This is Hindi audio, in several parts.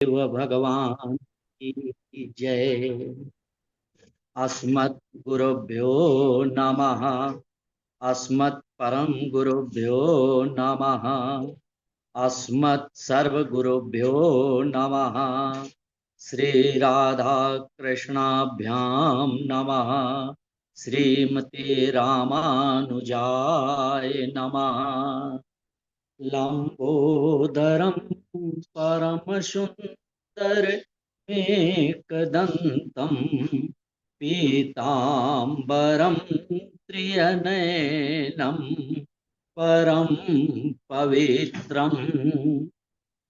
देव भगवान की जय। अस्मत् गुरुभ्यो नमः। अस्मत् परम गुरुभ्यो नमः। अस्मत् सर्व गुरुभ्यो नमः। श्री राधा कृष्णाभ्याम नमः। श्रीमते रामानुजाय नमः। लंबोदरम परमसुंदरमेकदंतं पीतांबरं त्रिनयनं परम पवित्रम्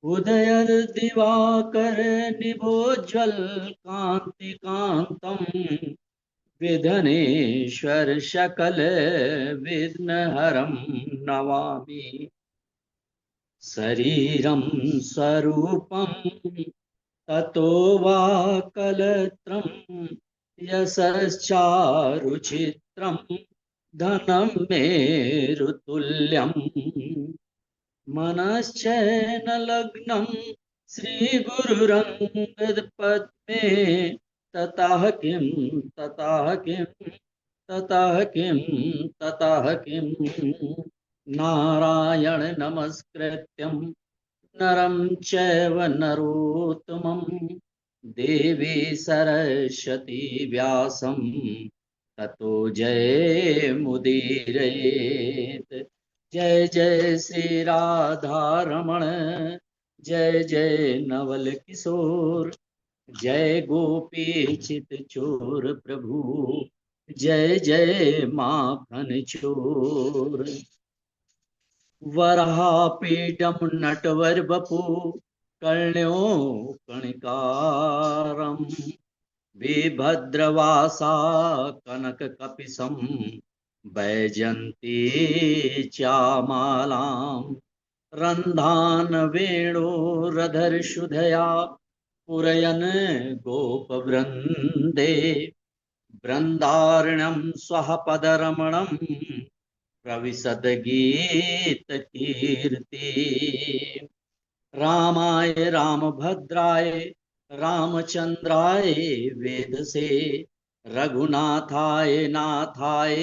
उदयदिवाकर निभोज्वल कांति कांतम् विधनेश्वर सकल विघ्नहरं नमामि। शरीरं स्वरूपं ततो वा कलत्रं यशश्चारुचित्रं धनं मेरुतुल्यं मनश्चैनलग्नं श्रीगुरुरङ्गपद्मे ततः किं ततः किं ततः किं ततः किं नारायण नमस्कृत्यं नरं चैव नरोत्तमं देवी सरस्वती व्यासं ततो जयमुदीरयेत्। जय जय श्री राधा रमण, जय जय नवल किशोर, जय गोपी चित चोर प्रभु, जय जय माखन चोर। वराहपीठं नटवरवपु कर्ण्यो कणिकारं विभद्रवासा कनककपिशं वैजयन्ती चामालां रन्धान वेणोरधरसुधया पुरयन् गोपवृन्दे बृन्दारण्यं स्वः पदरमणं प्रविशद गीत कीर्ति। रामाय रामभद्राय रामचंद्राय वेदसे रघुनाथाय नाथाय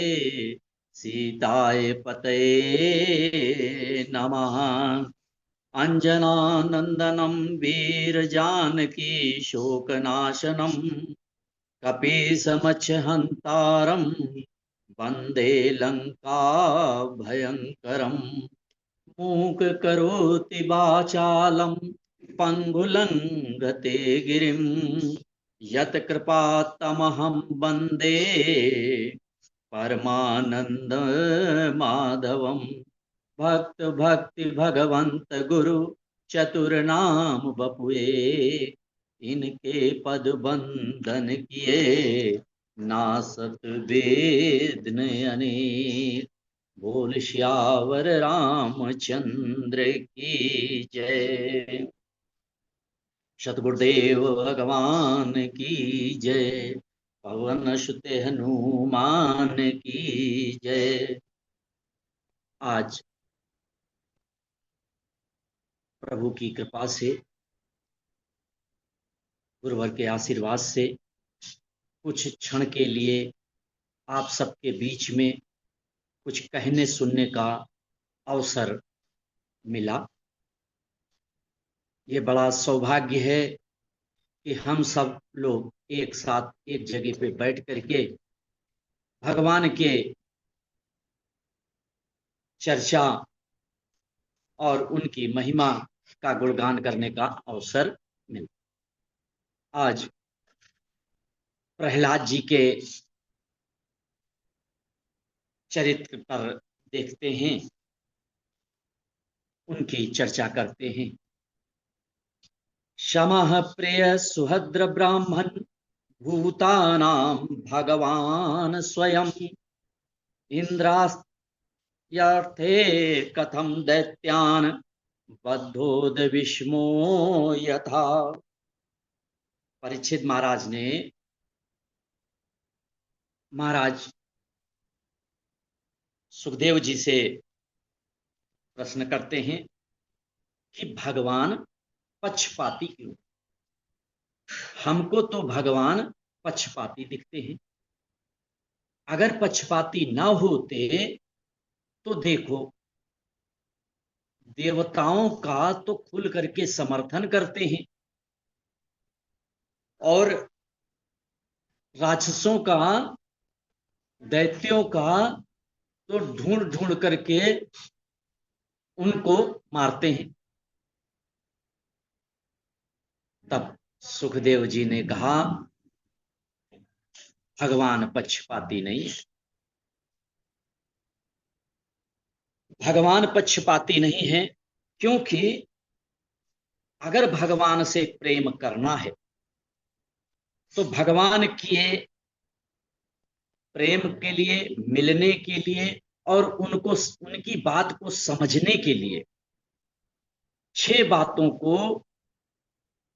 सीताय पतये नमः। अंजनानंदनं वीर जानकी शोकनाशनं कपीसमच्छहन्तारं वन्दे लंका भयंकरम्। मूक करोति वाचालं पंगुलंगते गिरिं यत् कृपात्तमहं वन्दे परमानंद माधवम्। भक्त भक्ति भगवंत गुरु चतुर्नाम बपुए, इनके पद बंदन किए नासत वेद अनेक। बोल श्यावर रामचंद्र की जय। सतगुरुदेव भगवान की जय। पवन सुत हनुमान की जय। आज प्रभु की कृपा से, गुरुवर के आशीर्वाद से कुछ क्षण के लिए आप सबके बीच में कुछ कहने सुनने का अवसर मिला। ये बड़ा सौभाग्य है कि हम सब लोग एक साथ एक जगह पे बैठ करके भगवान के चर्चा और उनकी महिमा का गुणगान करने का अवसर मिला। आज प्रहलाद जी के चरित्र पर देखते हैं, उनकी चर्चा करते हैं। क्षमः प्रिय सुहद्र ब्राह्मण भूतानां भगवान स्वयं इंद्रास्त्यै कथम दैत्यान बद्धोद विष्मो यथा। परीक्षित महाराज ने महाराज सुखदेव जी से प्रश्न करते हैं कि भगवान पक्षपाती क्यों? हमको तो भगवान पक्षपाती दिखते हैं। अगर पक्षपाती ना होते तो देखो, देवताओं का तो खुल करके समर्थन करते हैं और राक्षसों का, दैत्यों का तो ढूंढ ढूंढ करके उनको मारते हैं। तब सुखदेव जी ने कहा, भगवान पक्षपाती नहीं है। भगवान पक्षपाती नहीं है, क्योंकि अगर भगवान से प्रेम करना है तो भगवान के प्रेम के लिए, मिलने के लिए और उनको, उनकी बात को समझने के लिए 6 बातों को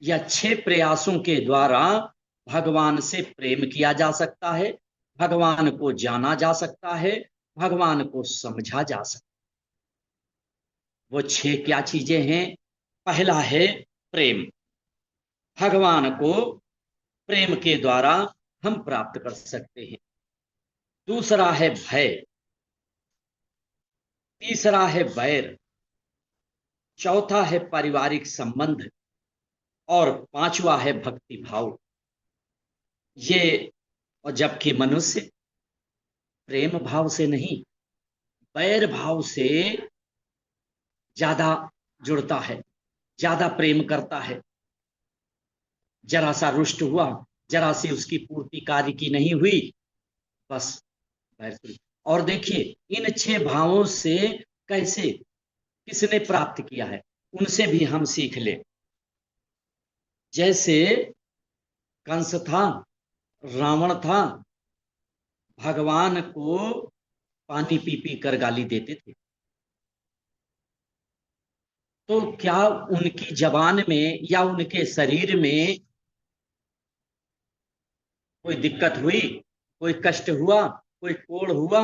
या 6 प्रयासों के द्वारा भगवान से प्रेम किया जा सकता है, भगवान को जाना जा सकता है, भगवान को समझा जा सकता है। वो 6 क्या चीजें हैं? पहला है प्रेम। भगवान को प्रेम के द्वारा हम प्राप्त कर सकते हैं। दूसरा है भय। तीसरा है बैर। चौथा है पारिवारिक संबंध। और पांचवा है भक्ति भाव। ये, और जबकि मनुष्य प्रेम भाव से नहीं, बैर भाव से ज्यादा जुड़ता है, ज्यादा प्रेम करता है। जरा सा रुष्ट हुआ, जरा सी उसकी पूर्ति कार्य की नहीं हुई, बस बैर शुरू। और देखिए, इन 6 भावों से कैसे, किसने प्राप्त किया है, उनसे भी हम सीख ले। जैसे कंस था, रावण था, भगवान को पानी पी पी कर गाली देते थे। तो क्या उनकी जबान में या उनके शरीर में कोई दिक्कत हुई, कोई कष्ट हुआ, कोई कोढ़ हुआ?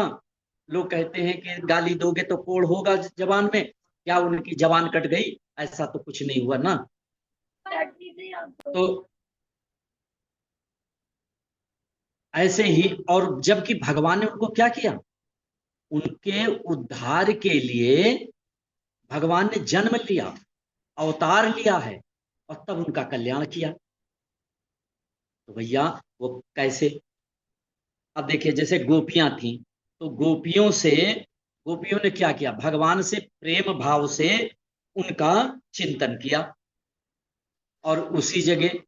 लोग कहते हैं कि गाली दोगे तो कोढ़ होगा जबान में, क्या उनकी जबान कट गई? ऐसा तो कुछ नहीं हुआ ना। तो ऐसे ही, और जबकि भगवान ने उनको क्या किया, उनके उद्धार के लिए भगवान ने जन्म लिया, अवतार लिया है, और तब उनका कल्याण किया। तो भैया वो कैसे? अब देखिए, जैसे गोपियां थी, तो गोपियों ने क्या किया, भगवान से प्रेम भाव से उनका चिंतन किया। और उसी जगह,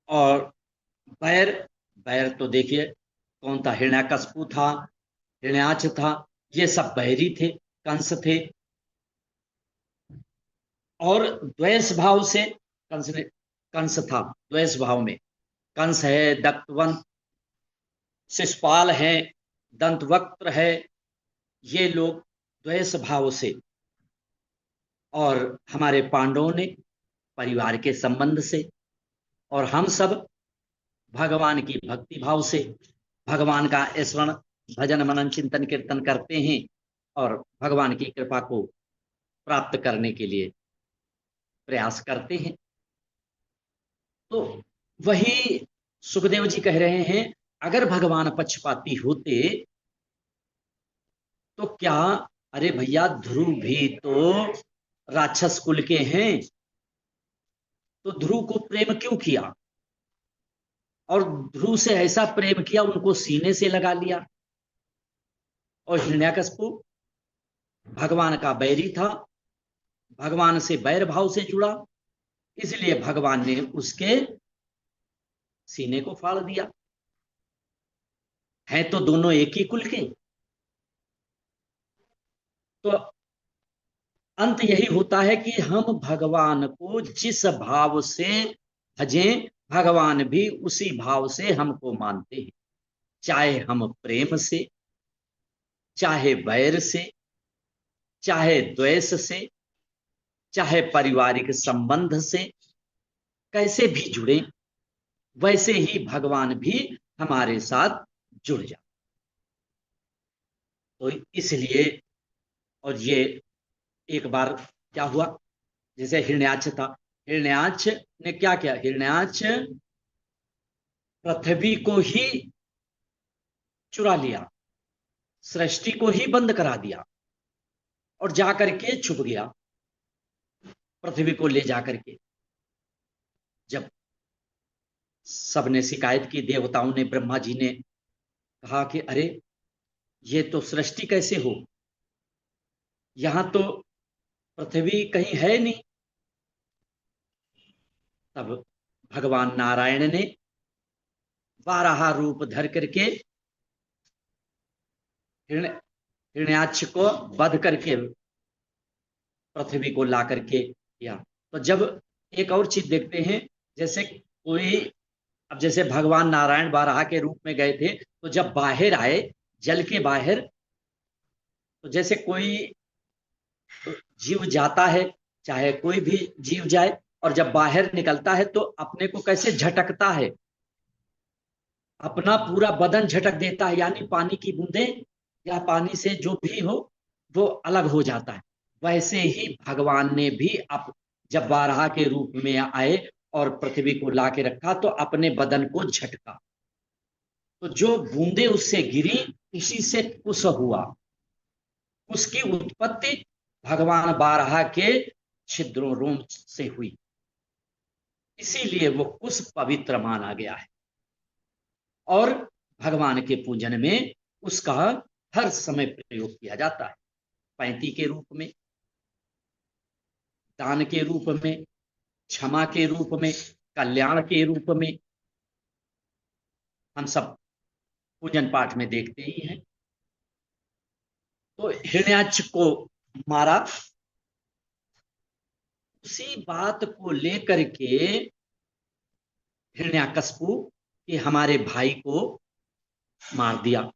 और बैर, बैर तो देखिए कौन था, हिरण्यकश्यप था, हिरण्याक्ष था, ये सब बैरी थे, कंस थे। और द्वेष भाव से कंस था, द्वेष भाव में कंस है, दत्तवंत, शिशुपाल है, दंतवक्त्र है, ये लोग द्वेष भाव से। और हमारे पांडवों ने परिवार के संबंध से, और हम सब भगवान की भक्ति भाव से भगवान का स्मरण, भजन, मनन, चिंतन, कीर्तन करते हैं और भगवान की कृपा को प्राप्त करने के लिए प्रयास करते हैं। तो वही सुखदेव जी कह रहे हैं, अगर भगवान पक्षपाती होते तो क्या, अरे भैया ध्रुव भी तो राक्षस कुल के हैं, तो ध्रुव को प्रेम क्यों किया? और ध्रुव से ऐसा प्रेम किया, उनको सीने से लगा लिया। और हिरण्यकश्यप भगवान का बैरी था, भगवान से बैर भाव से जुड़ा, इसलिए भगवान ने उसके सीने को फाड़ दिया। है तो दोनों एक ही कुल के। तो अंत यही होता है कि हम भगवान को जिस भाव से भजें, भगवान भी उसी भाव से हमको मानते हैं। चाहे हम प्रेम से, चाहे बैर से, चाहे द्वेष से, चाहे पारिवारिक संबंध से, कैसे भी जुड़े, वैसे ही भगवान भी हमारे साथ जुड़ जाए। तो इसलिए, और ये एक बार क्या हुआ, जैसे हिरण्याक्ष था, हिरण्याक्ष ने क्या किया? हिरण्याक्ष पृथ्वी को ही चुरा लिया, सृष्टि को ही बंद करा दिया और जाकर के छुप गया पृथ्वी को ले जाकर के। जब सबने शिकायत की, देवताओं ने, ब्रह्मा जी ने कहा कि अरे ये तो सृष्टि कैसे हो, यहां तो पृथ्वी कहीं है नहीं। तब भगवान नारायण ने बारहा रूप धर करके हिरण्याक्ष को वध करके पृथ्वी को ला करके किया। तो जब एक और चीज देखते हैं, जैसे कोई, अब जैसे भगवान नारायण बारहा के रूप में गए थे, तो जब बाहर आए जल के बाहर, तो जैसे कोई जीव जाता है, चाहे कोई भी जीव जाए, और जब बाहर निकलता है तो अपने को कैसे झटकता है, अपना पूरा बदन झटक देता है, यानी पानी की बूंदें या पानी से जो भी हो वो अलग हो जाता है। वैसे ही भगवान ने भी अब जब बारहा के रूप में आए और पृथ्वी को ला के रखा तो अपने बदन को झटका, तो जो बूंदे उससे गिरी उसी से कुश हुआ। उसकी उत्पत्ति भगवान बारहा के छिद्रों रोम से हुई, इसीलिए वो कुश पवित्र माना गया है और भगवान के पूजन में उसका हर समय प्रयोग किया जाता है। पैंती के रूप में, दान के रूप में, क्षमा के रूप में, कल्याण के रूप में हम सब पूजन पाठ में देखते ही हैं। तो हिरण्याक्ष को मारा, उसी बात को लेकर के हिरण्याकश्यपु कि हमारे भाई को मार दिया।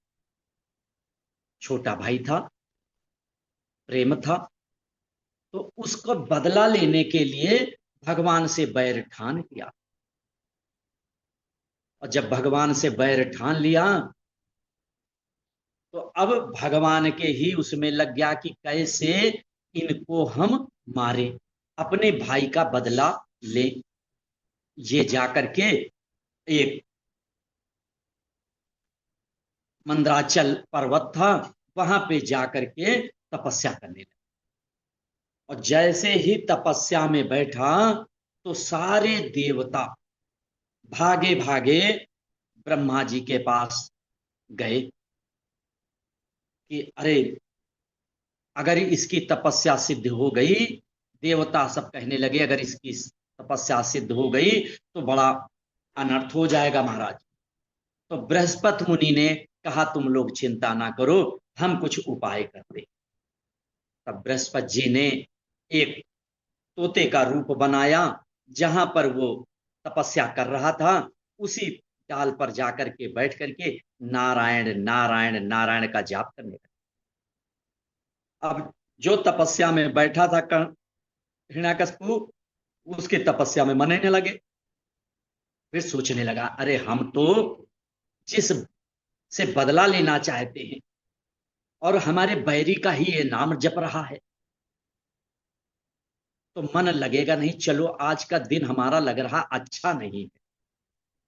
छोटा भाई था, प्रेम था, तो उसको बदला लेने के लिए भगवान से बैर ठान किया। और जब भगवान से बैर ठान लिया तो अब भगवान के ही उसमें लग गया कि कैसे इनको हम मारे, अपने भाई का बदला ले। ये जाकर के एक मंदराचल पर्वत था, वहां पे जाकर के तपस्या करने लगा। और जैसे ही तपस्या में बैठा तो सारे देवता भागे भागे ब्रह्मा जी के पास गए कि अरे अगर इसकी तपस्या सिद्ध हो गई, देवता सब कहने लगे अगर इसकी तपस्या सिद्ध हो गई तो बड़ा अनर्थ हो जाएगा महाराज। तो बृहस्पति मुनि ने कहा तुम लोग चिंता ना करो, हम कुछ उपाय करते। तब बृहस्पति जी ने एक तोते का रूप बनाया, जहां पर वो तपस्या कर रहा था उसी डाल पर जाकर के बैठ करके नारायण नारायण नारायण का जाप करने लगा। अब जो तपस्या में बैठा था हिरण्याकश्यपु, उसके तपस्या में मन नहीं लगे। फिर सोचने लगा अरे हम तो जिस से बदला लेना चाहते हैं और हमारे बैरी का ही ये नाम जप रहा है, तो मन लगेगा नहीं, चलो आज का दिन हमारा लग रहा अच्छा नहीं है।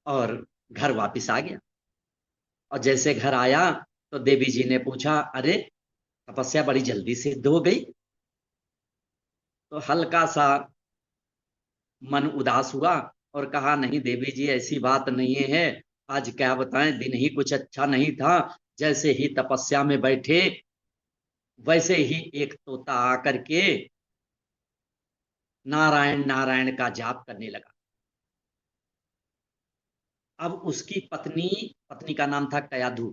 और घर वापस आ गया। और जैसे घर आया तो देवी जी ने पूछा अरे तपस्या बड़ी जल्दी सिद्ध हो गई। तो हल्का सा मन उदास हुआ और कहा नहीं देवी जी ऐसी बात नहीं है, आज क्या बताएं, दिन ही कुछ अच्छा नहीं था। जैसे ही तपस्या में बैठे वैसे ही एक तोता आकर के नारायण नारायण का जाप करने लगा। अब उसकी पत्नी, पत्नी का नाम था कयाधु,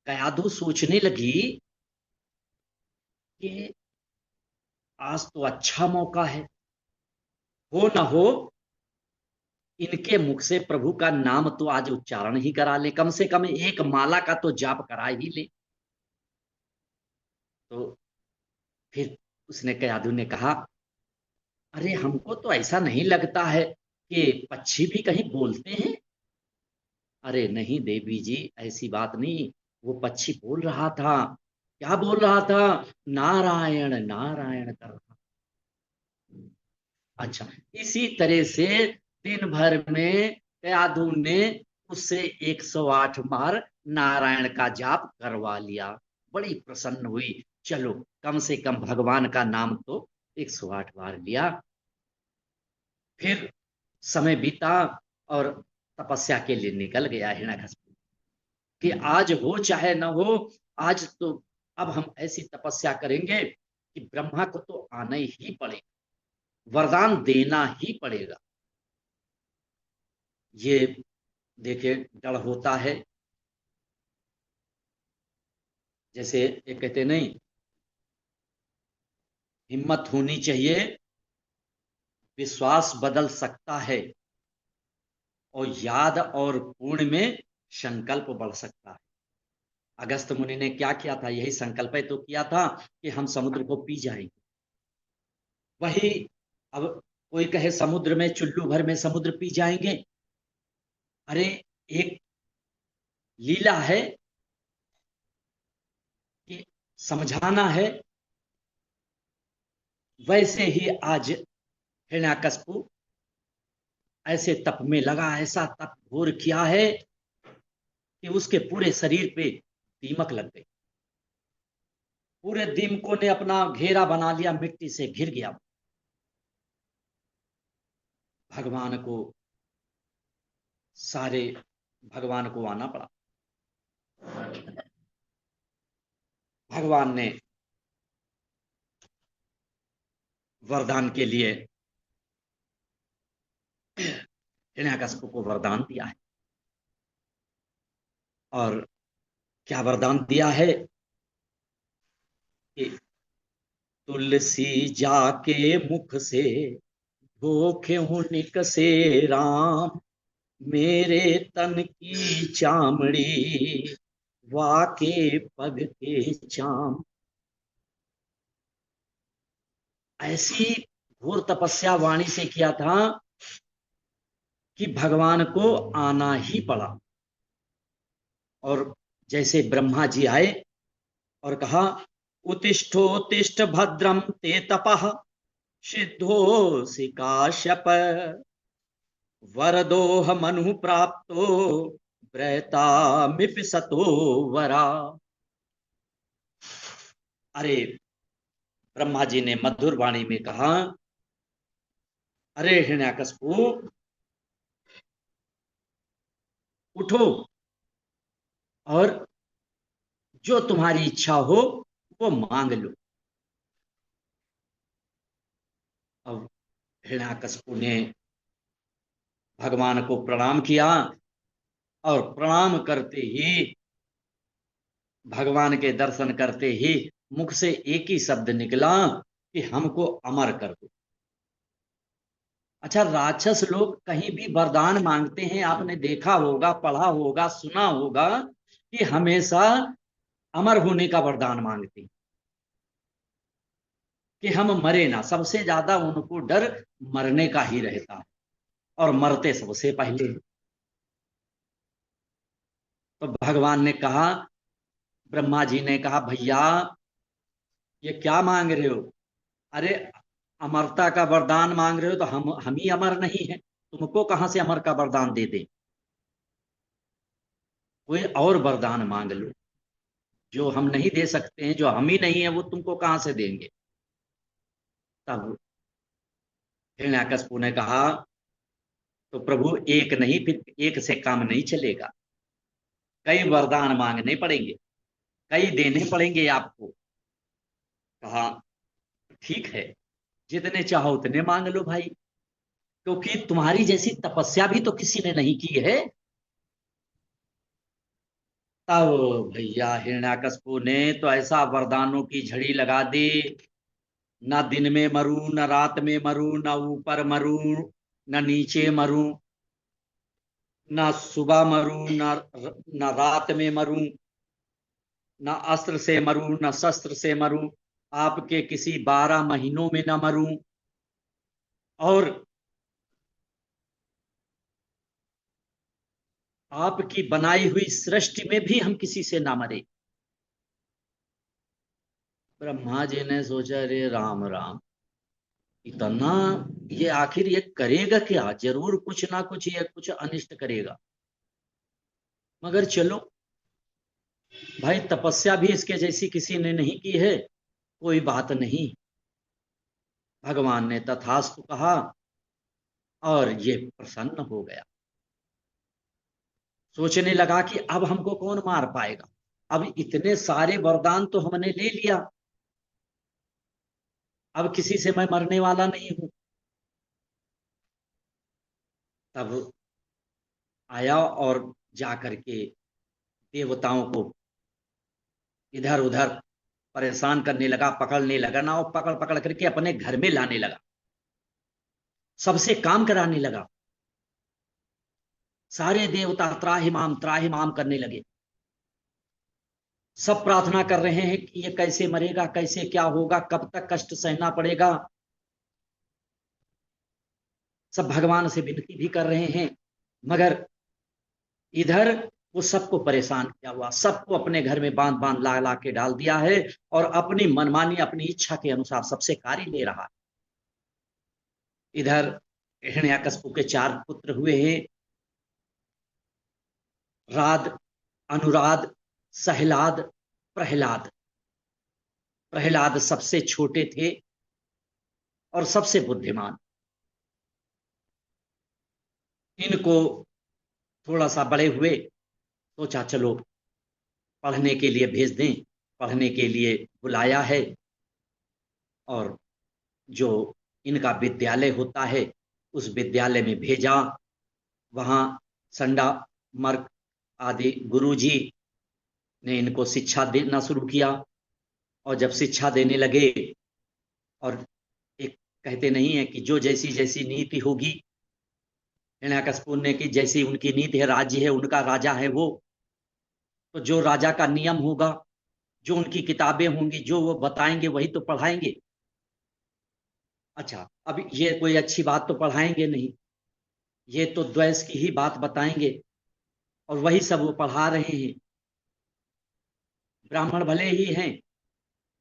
कयाधु सोचने लगी कि आज तो अच्छा मौका है, हो न हो इनके मुख से प्रभु का नाम तो आज उच्चारण ही करा ले, कम से कम एक माला का तो जाप करा ही ले। तो फिर उसने कयाधु ने कहा अरे हमको तो ऐसा नहीं लगता है कि पक्षी भी कहीं बोलते हैं। अरे नहीं देवी जी ऐसी बात नहीं, वो पक्षी बोल रहा था। क्या बोल रहा था? नारायण नारायण कर रहा। अच्छा, इसी तरह से दिन भर में कयाधु ने उससे 108 बार नारायण का जाप करवा लिया। बड़ी प्रसन्न हुई, चलो कम से कम भगवान का नाम तो 108 बार लिया। फिर समय बीता और तपस्या के लिए निकल गया हिरण्यकश्यप कि आज हो चाहे न हो, आज तो अब हम ऐसी तपस्या करेंगे कि ब्रह्मा को तो आना ही पड़ेगा, वरदान देना ही पड़ेगा। ये देखिए डर होता है, जैसे ये कहते नहीं, हिम्मत होनी चाहिए, विश्वास बदल सकता है, और याद और पूर्ण में संकल्प बढ़ सकता है। अगस्त मुनि ने क्या किया था, यही संकल्प है तो किया था कि हम समुद्र को पी जाएंगे। वही, अब कोई कहे समुद्र में चुल्लू भर में समुद्र पी जाएंगे, अरे एक लीला है कि समझाना है। वैसे ही आज हिरण्यकश्यप ऐसे तप में लगा, ऐसा तप घोर किया है कि उसके पूरे शरीर पे दीमक लग गई, पूरे दीमकों ने अपना घेरा बना लिया, मिट्टी से घिर गया। भगवान को सारे भगवान को आना पड़ा। भगवान ने वरदान के लिए हिरण्यकश्यप को वरदान दिया है। और क्या वरदान दिया है कि तुलसी जाके मुख से धोखे हूं निकसे राम, मेरे तन की चामड़ी वाके पग के चाम। ऐसी घोर तपस्या वाणी से किया था कि भगवान को आना ही पड़ा। और जैसे ब्रह्मा जी आए और कहा, उत्तिष्ठोत्तिष्ठ भद्रम ते तपः सिद्धोऽसि काश्यप, वरदोह मनु प्राप्तो प्रयतामिप सतो वरा। अरे ब्रह्मा जी ने मधुर वाणी में कहा, अरे हिरण्यकश्यप उठो, और जो तुम्हारी इच्छा हो वो मांग लो। अब हिरण्यकश्यप ने भगवान को प्रणाम किया, और प्रणाम करते ही, भगवान के दर्शन करते ही मुख से एक ही शब्द निकला कि हमको अमर कर दो। अच्छा, राक्षस लोग कहीं भी वरदान मांगते हैं, आपने देखा होगा, पढ़ा होगा, सुना होगा कि हमेशा अमर होने का वरदान मांगते हैं कि हम मरे ना। सबसे ज्यादा उनको डर मरने का ही रहता है, और मरते सबसे पहले। तो भगवान ने कहा, ब्रह्मा जी ने कहा, भैया ये क्या मांग रहे हो? अरे अमरता का वरदान मांग रहे हो तो हम ही अमर नहीं है, तुमको कहां से अमर का वरदान दे दे? कोई और वरदान मांग लो, जो हम नहीं दे सकते हैं, जो हम ही नहीं है, वो तुमको कहां से देंगे? तब हिरण्यकश्यप ने कहा, तो प्रभु एक नहीं, फिर एक से काम नहीं चलेगा, कई वरदान मांगने पड़ेंगे, कई देने पड़ेंगे आपको। कहा ठीक है, जितने चाहो उतने मांग लो भाई, क्योंकि तुम्हारी जैसी तपस्या भी तो किसी ने नहीं की है। तब भैया हिरण्यकश्यप ने तो ऐसा वरदानों की झड़ी लगा दी, न दिन में मरू, न रात में मरू, न ऊपर मरू, न नीचे मरू, न सुबह मरू, न रात में मरू, न अस्त्र से मरू, न शस्त्र से मरू, आपके किसी 12 महीनों में न मरू, और आपकी बनाई हुई सृष्टि में भी हम किसी से ना मरे। ब्रह्मा जी ने सोचा, अरे राम राम, इतना, ये आखिर ये करेगा क्या, जरूर कुछ ना कुछ ये कुछ अनिष्ट करेगा। मगर चलो भाई, तपस्या भी इसके जैसी किसी ने नहीं की है, कोई बात नहीं। भगवान ने तथास्तु कहा और ये प्रसन्न हो गया। सोचने लगा कि अब हमको कौन मार पाएगा, अब इतने सारे वरदान तो हमने ले लिया, अब किसी से मैं मरने वाला नहीं हूं। तब आया और जा करके देवताओं को इधर उधर परेशान करने लगा, पकड़ने लगा ना, और पकड़ पकड़ करके अपने घर में लाने लगा, सबसे काम कराने लगा। सारे देवता त्राहिमाम माम करने लगे। सब प्रार्थना कर रहे हैं कि ये कैसे मरेगा, कैसे क्या होगा, कब तक कष्ट सहना पड़ेगा। सब भगवान से विनती भी कर रहे हैं, मगर इधर वो सबको परेशान किया हुआ, सबको अपने घर में बांध बांध ला ला के डाल दिया है, और अपनी मनमानी अपनी इच्छा के अनुसार सबसे कार्य ले रहा है। इधर हिरण्याकश्यप के 4 पुत्र हुए हैं, राद, अनुराद, सहलाद, प्रहलाद। प्रहलाद सबसे छोटे थे और सबसे बुद्धिमान। इनको थोड़ा सा बड़े हुए, सोचा चलो पढ़ने के लिए भेज दें, पढ़ने के लिए बुलाया है। और जो इनका विद्यालय होता है उस विद्यालय में भेजा। वहाँ संडा मर्क आदि गुरुजी ने इनको शिक्षा देना शुरू किया। और जब शिक्षा देने लगे, और एक कहते नहीं है कि जो जैसी जैसी नीति होगी, हिरण्याकश्यप ने की जैसी उनकी नीति है, राज्य है उनका, राजा है वो, तो जो राजा का नियम होगा, जो उनकी किताबें होंगी, जो वो बताएंगे वही तो पढ़ाएंगे। अच्छा, अब ये कोई अच्छी बात तो पढ़ाएंगे नहीं, ये तो द्वेष की ही बात बताएंगे, और वही सब वो पढ़ा रहे हैं। ब्राह्मण भले ही हैं,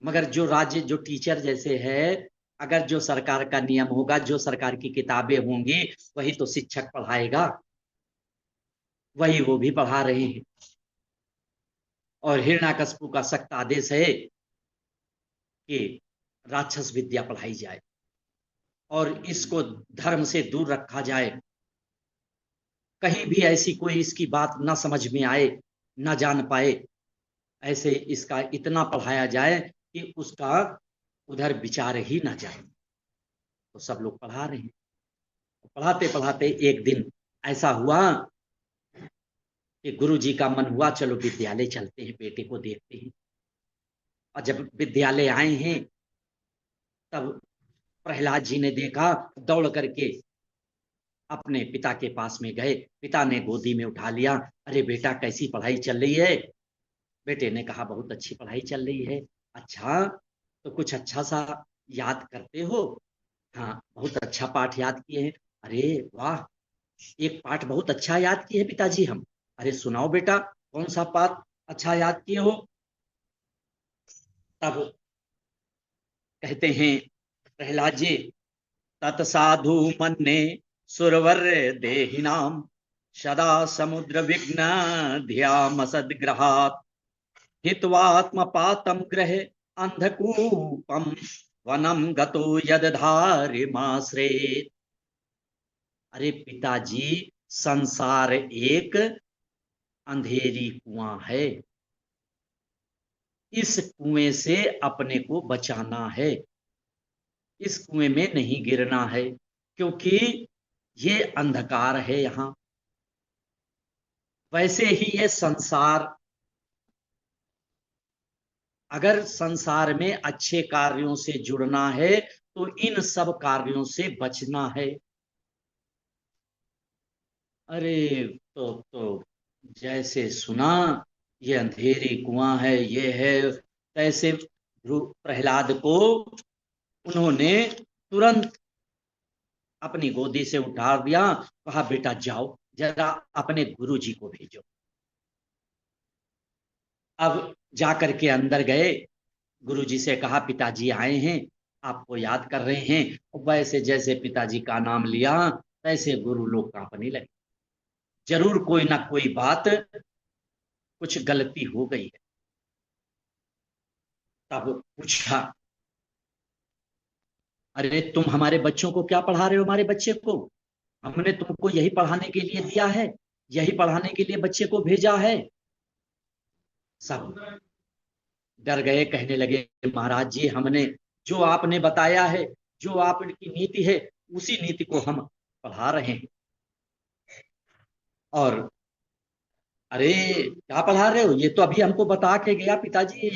मगर जो राज्य, जो टीचर जैसे है, अगर जो सरकार का नियम होगा, जो सरकार की किताबें होंगी, वही तो शिक्षक पढ़ाएगा, वही वो भी पढ़ा रहे हैं। और हिरण्याकश्यप का सख्त आदेश है कि राक्षस विद्या पढ़ाई जाए और इसको धर्म से दूर रखा जाए। कहीं भी ऐसी कोई इसकी बात ना समझ में आए, ना जान पाए, ऐसे इसका इतना पढ़ाया जाए कि उसका उधर विचार ही ना जाए। तो सब लोग पढ़ा रहे हैं। पढ़ाते पढ़ाते एक दिन ऐसा हुआ कि गुरु जी का मन हुआ, चलो विद्यालय चलते हैं, बेटे को देखते हैं। और जब विद्यालय आए हैं, तब प्रहलाद जी ने देखा, दौड़ करके अपने पिता के पास में गए। पिता ने गोदी में उठा लिया। अरे बेटा, कैसी पढ़ाई चल रही है? बेटे ने कहा, बहुत अच्छी पढ़ाई चल रही है। अच्छा, तो कुछ अच्छा सा याद करते हो? हाँ, बहुत अच्छा पाठ याद किए हैं। अरे वाह, एक पाठ बहुत अच्छा याद किए हैं पिताजी हम। अरे सुनाओ बेटा, कौन सा पाठ अच्छा याद किए हो? तब कहते हैं प्रहलाद जी, तत्साधु मन्ने सुरवर देहिनाम सदा समुद्र विघ्न ध्यामसद्ग्रहात् हित्वात्मपातं ग्रहे अंधकूपम वनम गतो यदधारिमाश्रेत। अरे पिताजी, संसार एक अंधेरी कुआं है, इस कुएं से अपने को बचाना है, इस कुएं में नहीं गिरना है, क्योंकि ये अंधकार है यहां। वैसे ही ये संसार, अगर संसार में अच्छे कार्यों से जुड़ना है तो इन सब कार्यों से बचना है। अरे तो जैसे सुना, ये अंधेरी कुआं है, ये है, तैसे प्रहलाद को उन्होंने तुरंत अपनी गोदी से उठा दिया। कहा, बेटा जाओ, जरा अपने गुरु जी को भेजो। अब जाकर के अंदर गए, गुरु जी से कहा, पिताजी आए हैं, आपको याद कर रहे हैं। वैसे जैसे पिताजी का नाम लिया तैसे गुरु लोग कांपने लगे। जरूर कोई ना कोई बात, कुछ गलती हो गई है। तब पूछा, अरे तुम हमारे बच्चों को क्या पढ़ा रहे हो? हमारे बच्चे को हमने तुमको यही पढ़ाने के लिए दिया है, यही पढ़ाने के लिए बच्चे को भेजा है। सब डर गए, कहने लगे महाराज जी, हमने जो आपने बताया है, जो आपकी नीति है, उसी नीति को हम पढ़ा रहे हैं। और अरे क्या पढ़ा रहे हो? ये तो अभी हमको बता के गया पिताजी,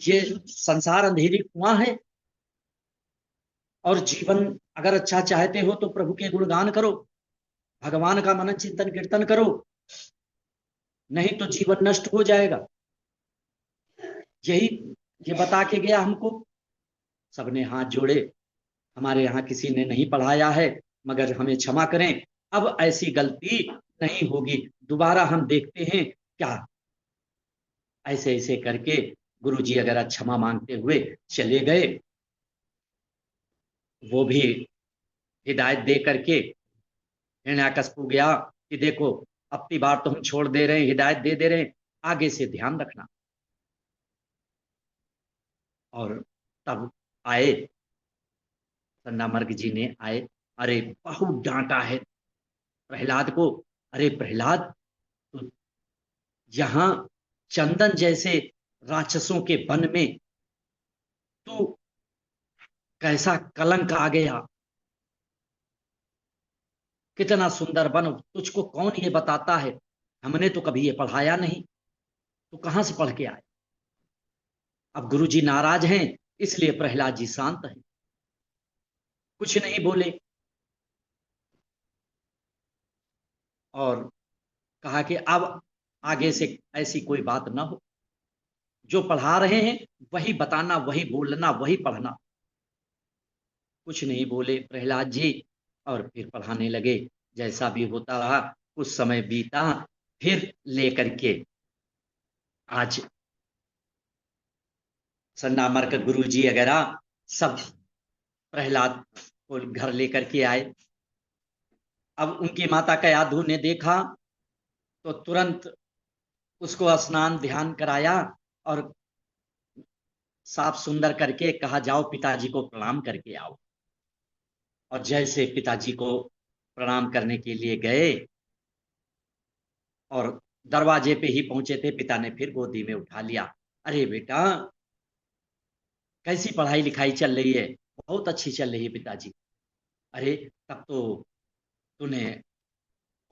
ये संसार अंधेरी कुआं है, और जीवन अगर अच्छा चाहते हो तो प्रभु के गुणगान करो, भगवान का मनन चिंतन कीर्तन करो, नहीं तो जीवन नष्ट हो जाएगा। यही ये बता के गया हमको। सबने हाथ जोड़े, हमारे यहाँ किसी ने नहीं पढ़ाया है, मगर हमें क्षमा करें, अब ऐसी गलती नहीं होगी, दोबारा हम देखते हैं क्या। ऐसे ऐसे करके गुरुजी अगर क्षमा मांगते हुए चले गए। वो भी हिदायत दे करके हिरण्याकश्यप गया कि देखो, अब की बार तो हम छोड़ दे रहे हैं, हिदायत दे दे रहे हैं, आगे से ध्यान रखना। और तब आए संदामर्ग जी ने आए, अरे बहुत डांटा है प्रहलाद को। अरे प्रहलाद, तो यहाँ चंदन जैसे राक्षसों के वन में तू कैसा कलंक आ गया। कितना सुंदर वन, तुझको कौन ये बताता है? हमने तो कभी ये पढ़ाया नहीं, तू कहां से पढ़ के आए? अब गुरुजी नाराज हैं, इसलिए प्रहलाद जी शांत हैं, कुछ नहीं बोले। और कहा कि अब आगे से ऐसी कोई बात ना हो, जो पढ़ा रहे हैं वही बताना, वही बोलना, वही पढ़ना। कुछ नहीं बोले प्रहलाद जी, और फिर पढ़ाने लगे। जैसा भी होता रहा, कुछ समय बीता, फिर लेकर के आज सन्नामर्क गुरु जी वगैरह सब प्रहलाद को घर लेकर के आए। अब उनकी माता कयाधु ने देखा तो तुरंत उसको स्नान ध्यान कराया, और साफ सुंदर करके कहा, जाओ पिताजी को प्रणाम करके आओ। और जैसे पिताजी को प्रणाम करने के लिए गए, और दरवाजे पे ही पहुंचे थे, पिता ने फिर गोदी में उठा लिया। अरे बेटा, कैसी पढ़ाई लिखाई चल रही है? बहुत अच्छी चल रही है पिताजी। अरे तब तो तूने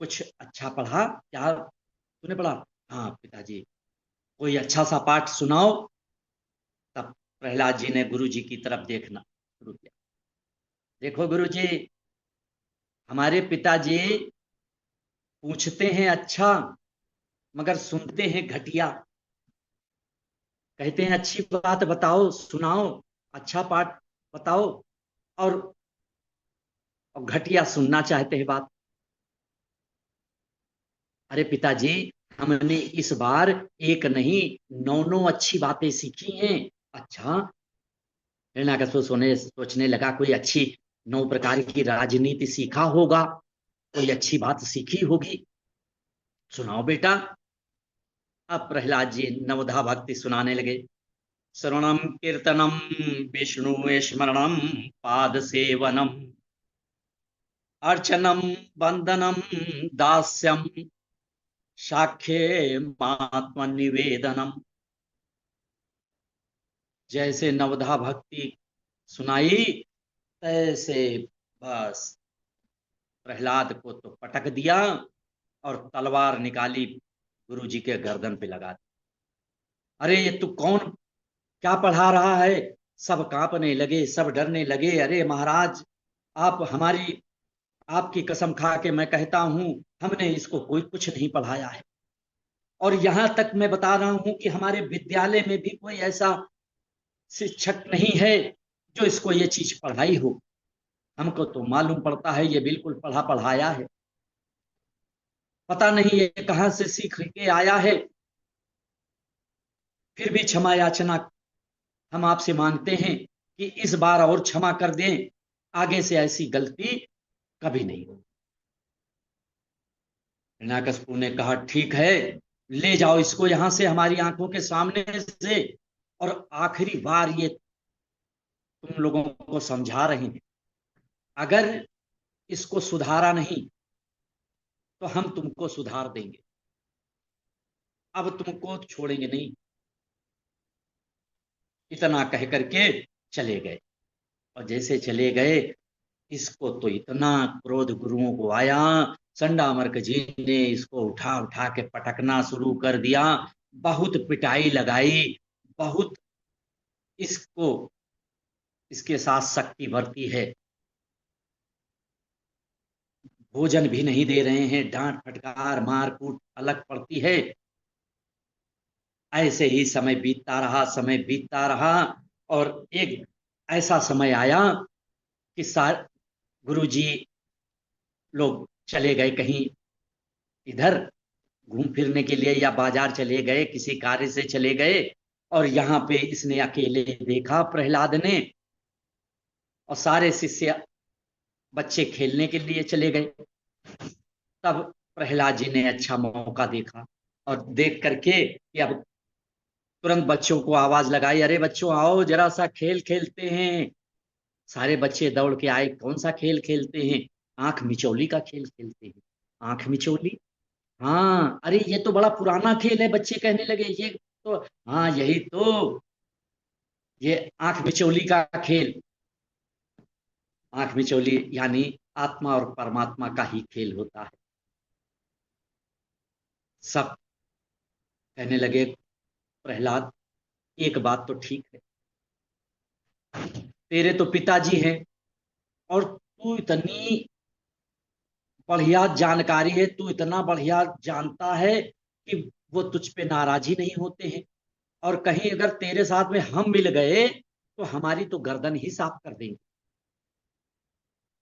कुछ अच्छा पढ़ा क्या? तूने पढ़ा? हाँ पिताजी। कोई अच्छा सा पाठ सुनाओ। तब प्रहलाद जी ने गुरु जी की तरफ देखना शुरू किया। देखो गुरु जी, हमारे पिताजी पूछते हैं अच्छा, मगर सुनते हैं घटिया। कहते हैं अच्छी बात बताओ, सुनाओ, अच्छा पाठ बताओ, और घटिया सुनना चाहते हैं बात। अरे पिताजी, हमने इस बार एक नहीं, नौ नौ अच्छी बातें सीखी हैं। अच्छा। हिरण्याकश्यप सोचने लगा, कोई अच्छी 9 प्रकार की राजनीति सीखा होगा, कोई अच्छी बात सीखी होगी, सुनाओ बेटा। अब प्रहलाद जी नवधा भक्ति सुनाने लगे। श्रवणम कीर्तनम विष्णु स्मरणम पाद सेवनम अर्चनम वंदनम दास्यम साख्ये महात्म निवेदनम। जैसे नवधा भक्ति सुनाई, तैसे बस प्रहलाद को तो पटक दिया, और तलवार निकाली, गुरु जी के गर्दन पे लगा दी। अरे ये तू कौन, क्या पढ़ा रहा है? सब कांपने लगे, सब डरने लगे। अरे महाराज, आप हमारी, आपकी कसम खा के मैं कहता हूं, हमने इसको कोई कुछ नहीं पढ़ाया है। और यहां तक मैं बता रहा हूं कि हमारे विद्यालय में भी कोई ऐसा शिक्षक नहीं है जो इसको ये चीज पढ़ाई हो। हमको तो मालूम पड़ता है ये बिल्कुल पढ़ा पढ़ाया है, पता नहीं ये कहां से सीख के आया है। फिर भी क्षमा याचना हम आपसे मांगते हैं, कि इस बार और क्षमा कर दें, आगे से ऐसी गलती कभी नहीं हो। हिरण्यकशिपु ने कहा ठीक है, ले जाओ इसको यहां से हमारी आंखों के सामने से, और आखिरी बार ये तुम लोगों को समझा रहे हैं, अगर इसको सुधारा नहीं तो हम तुमको सुधार देंगे, अब तुमको छोड़ेंगे नहीं। इतना कह करके चले गए। और जैसे चले गए, इसको तो इतना क्रोध गुरुओं को आया, संडामर्क जी ने इसको उठा उठा के पटकना शुरू कर दिया, बहुत पिटाई लगाई, बहुत इसको इसके साथ शक्ति बरती है, भोजन भी नहीं दे रहे हैं, डांट फटकार मार कूट अलग पड़ती है। ऐसे ही समय बीतता रहा, समय बीतता रहा, और एक ऐसा समय आया कि गुरुजी लोग चले गए कहीं इधर घूम फिरने के लिए, या बाजार चले गए, किसी कार्य से चले गए, और यहाँ पे इसने अकेले देखा प्रहलाद ने, और सारे शिष्य बच्चे खेलने के लिए चले गए। तब प्रहलाद जी ने अच्छा मौका देखा, और देख करके कि अब तुरंत बच्चों को आवाज लगाई, अरे बच्चों आओ जरा सा खेल खेलते हैं। सारे बच्चे दौड़ के आए, कौन सा खेल खेलते हैं? आंख मिचौली का खेल खेलते हैं। आंख मिचौली? हाँ, अरे ये तो बड़ा पुराना खेल है, बच्चे कहने लगे ये तो। हाँ यही तो, ये आंख मिचौली का खेल। आंख मिचौली यानी आत्मा और परमात्मा का ही खेल होता है। सब कहने लगे, प्रहलाद एक बात तो ठीक है, तेरे तो पिताजी हैं, और तू इतनी बढ़िया जानकारी है, तू इतना बढ़िया जानता है कि वो तुझ पे नाराज ही नहीं होते हैं, और कहीं अगर तेरे साथ में हम मिल गए तो हमारी तो गर्दन ही साफ कर देंगे।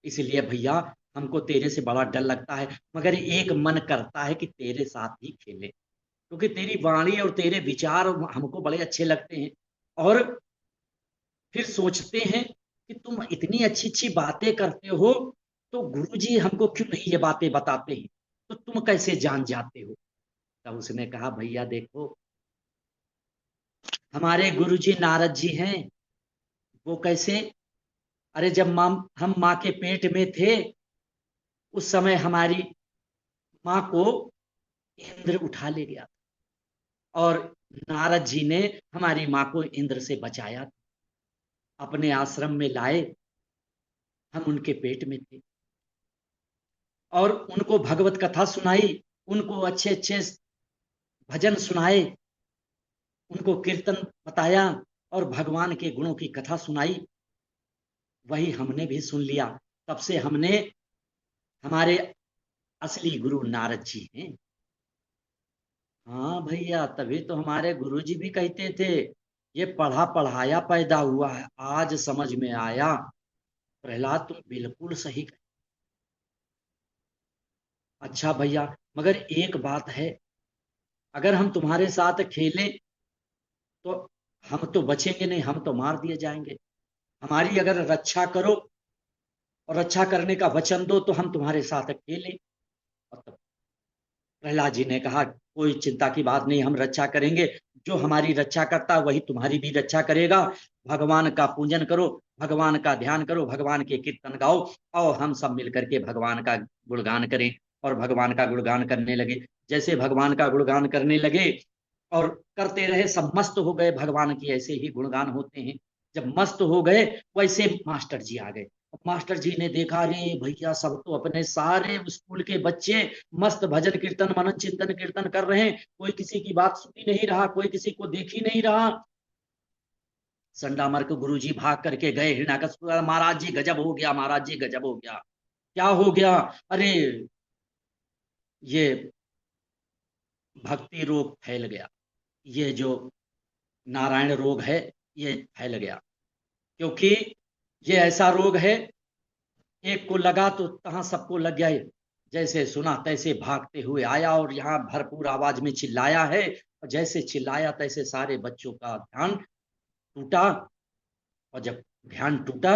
इसलिए भैया हमको तेरे से बड़ा डर लगता है, मगर एक मन करता है कि तेरे साथ ही खेले, क्योंकि तेरी वाणी और तेरे विचार हमको बड़े अच्छे लगते हैं। और फिर सोचते हैं कि तुम इतनी अच्छी अच्छी बातें करते हो, तो गुरुजी हमको क्यों नहीं ये बातें बताते हैं, तो तुम कैसे जान जाते हो? तब उसने कहा, भैया देखो, हमारे गुरुजी नारद जी हैं। वो कैसे? अरे जब माँ हम माँ के पेट में थे, उस समय हमारी माँ को इंद्र उठा ले गया, और नारद जी ने हमारी माँ को इंद्र से बचाया, अपने आश्रम में लाए, हम उनके पेट में थे, और उनको भगवत कथा सुनाई, उनको अच्छे अच्छे भजन सुनाए, उनको कीर्तन बताया, और भगवान के गुणों की कथा सुनाई। वही हमने भी सुन लिया। तब से हमने, हमारे असली गुरु नारद जी हैं। हाँ भैया, तभी तो हमारे गुरुजी भी कहते थे, ये पढ़ा पढ़ाया पैदा हुआ है, आज समझ में आया। प्रहलाद तुम बिल्कुल सही कहे। अच्छा भैया, मगर एक बात है, अगर हम तुम्हारे साथ खेलें तो हम तो बचेंगे नहीं, हम तो मार दिए जाएंगे। हमारी अगर रक्षा करो और रक्षा करने का वचन दो तो हम तुम्हारे साथ खेलें। और तब प्रहलाद जी ने कहा, कोई चिंता की बात नहीं, हम रक्षा करेंगे। जो हमारी रक्षा करता वही तुम्हारी भी रक्षा करेगा। भगवान का पूजन करो, भगवान का ध्यान करो, भगवान के कीर्तन गाओ, और हम सब मिलकर के भगवान का गुणगान करें। और भगवान का गुणगान करने लगे। जैसे भगवान का गुणगान करने लगे और करते रहे, सब मस्त हो गए, भगवान की ऐसे ही गुणगान होते हैं। जब मस्त हो गए, वैसे मास्टर जी आ गए। मास्टर जी ने देखा, रे भैया सब तो अपने सारे स्कूल के बच्चे मस्त भजन कीर्तन मनन चिंतन कीर्तन कर रहे हैं, कोई किसी की बात सुन ही नहीं रहा, कोई किसी को देख ही नहीं रहा। संडामर के गुरु जी भाग करके गए, हिरण्याकशिपु, महाराज जी गजब हो गया, महाराज जी गजब हो गया। क्या हो गया? अरे ये भक्ति रोग फैल गया, ये जो नारायण रोग है ये फैल गया। क्योंकि ये ऐसा रोग है, एक को लगा तो तहां सबको लग गया। जैसे सुना तैसे भागते हुए आया, और यहाँ भरपूर आवाज में चिल्लाया है, और जैसे चिल्लाया तैसे सारे बच्चों का ध्यान टूटा। और जब ध्यान टूटा,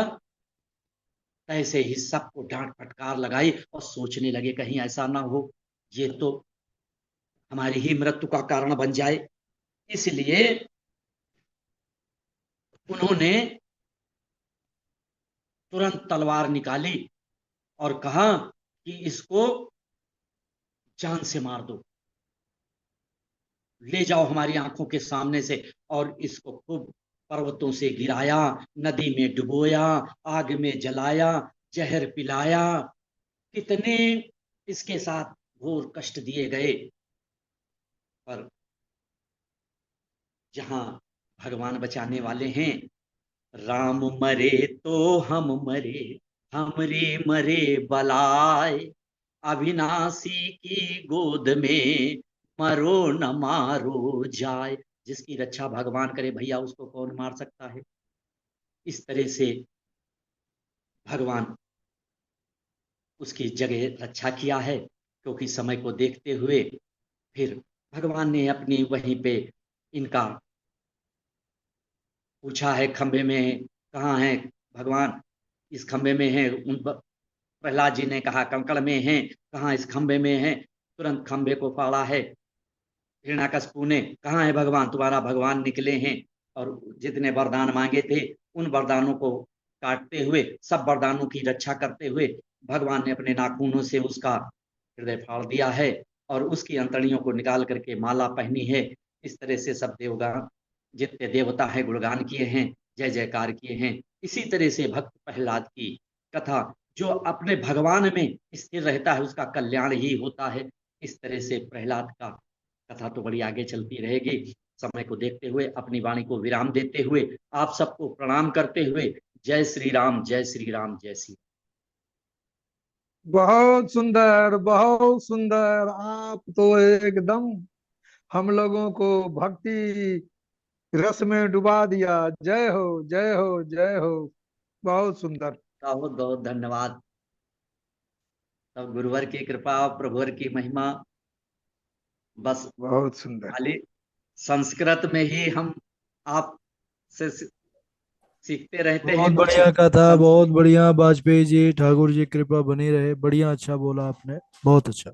ऐसे ही सबको डांट फटकार लगाई और सोचने लगे कहीं ऐसा ना हो ये तो हमारी ही मृत्यु का कारण बन जाए। इसलिए उन्होंने तुरंत तलवार निकाली और कहा कि इसको जान से मार दो, ले जाओ हमारी आंखों के सामने से। और इसको खूब पर्वतों से गिराया, नदी में डुबोया, आग में जलाया, जहर पिलाया, कितने इसके साथ घोर कष्ट दिए गए। पर जहां भगवान बचाने वाले हैं, राम मरे तो हम मरे, हमरे मरे बलाय, अविनाशी की गोद में मरो न मारो जाए। जिसकी रक्षा भगवान करे भैया, उसको कौन मार सकता है। इस तरह से भगवान उसकी जगह रक्षा किया है, क्योंकि समय को देखते हुए फिर भगवान ने अपनी वहीं पे इनका पूछा है, खंबे में कहाँ है भगवान, इस खंबे में है। प्रहलाद जी ने कहा कंकड़ में है, कहाँ, इस खंबे में है। तुरंत खंबे को फाड़ा है। हिरण्याकश्यपु ने, कहाँ है भगवान, तुम्हारा भगवान निकले हैं। और जितने वरदान मांगे थे उन वरदानों को काटते हुए, सब वरदानों की रक्षा करते हुए भगवान ने अपने नाखूनों से उसका हृदय फाड़ दिया है और उसकी अंतड़ियों को निकाल करके माला पहनी है। इस तरह से सब देवगण, जितने देवता है, गुणगान किए हैं, जय जयकार किए हैं। इसी तरह से भक्त प्रहलाद की कथा, जो अपने भगवान में स्थिर रहता है उसका कल्याण ही होता है। इस तरह से प्रहलाद का कथा तो बड़ी आगे चलती रहेगी। समय को देखते हुए अपनी वाणी को विराम देते हुए आप सबको प्रणाम करते हुए, जय श्री राम, जय श्री राम, जय श्री। बहुत सुंदर, बहुत सुंदर। आप तो एकदम हम लोगों को भक्ति रस में डुबा दिया। जय हो, जय हो, जय हो। बहुत सुंदर। बहुत बहुत धन्यवाद। सब गुरुवर की कृपा, प्रभुवर की महिमा। बस बहुत सुंदर। खाली संस्कृत में ही हम आप से सीखते रहते बहुत हैं कुछ बढ़िया कथा, संस्कृत। बहुत बढ़िया। वाजपेयी जी, ठाकुर जी कृपा बनी रहे। बढ़िया, अच्छा बोला आपने, बहुत अच्छा।